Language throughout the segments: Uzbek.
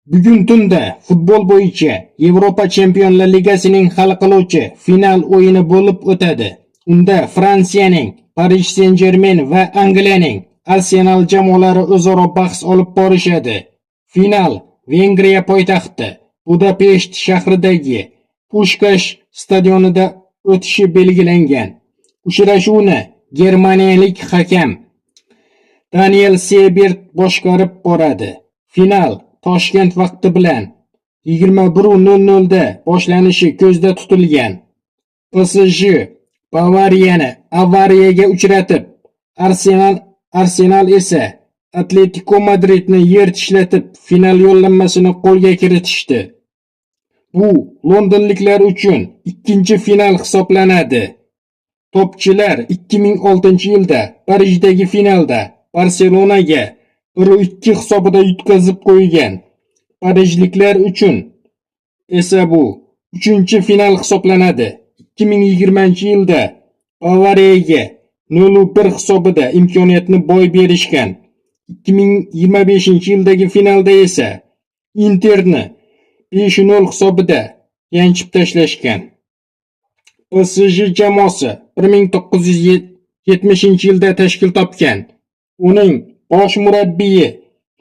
Bugun tunda futbol bo'yicha Yevropa Chempionlar Ligasining hal qiluvchi final o'yini bo'lib o'tadi. Unda Fransiyaning Paris Saint-Germain va Angliyaning Arsenal jamoalari o'zaro bahs olib borishadi. Final Vengriya poytaxti Budapesht shahridagi Pushkash stadionida o'tishi belgilangan. Uchrashuvni germaniyalik hakam Daniel Sebert boshqarib boradi. Final Toshkent vaqti bilan 21:00 da boshlanishi ko'zda tutilgan. PSG Bavariyani avariyaga uchratib, Arsenal esa Atletico Madridni yer tishlatib final yo'llanmasini qo'lga kiritishdi. Bu londonliklar uchun ikkinchi final hisoblanadi. Topchilar 2006-yilda Parijdagi finalda Barselonaga 1-2 hisobida yutqazib qo'ygan. Parijliklar uchun esa bu 3-final hisoblanadi. 2020-yilda Bavariyaga 0-1 hisobida imkoniyatni boy berishgan. 2025-yildagi finalda esa Interni 5-0 hisobida yanchib tashlashgan. PSG jamoasi 1970-yilda tashkil topgan. Uning bosh murabbiyi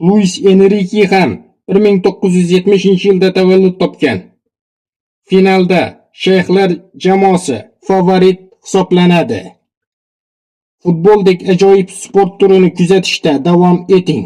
Luis Enrique ham 1970-yilda tavallud topgan. Finalda shayxlar jamoasi favorit hisoblanadi. Futboldek ajoyib sport turini kuzatishda davom eting.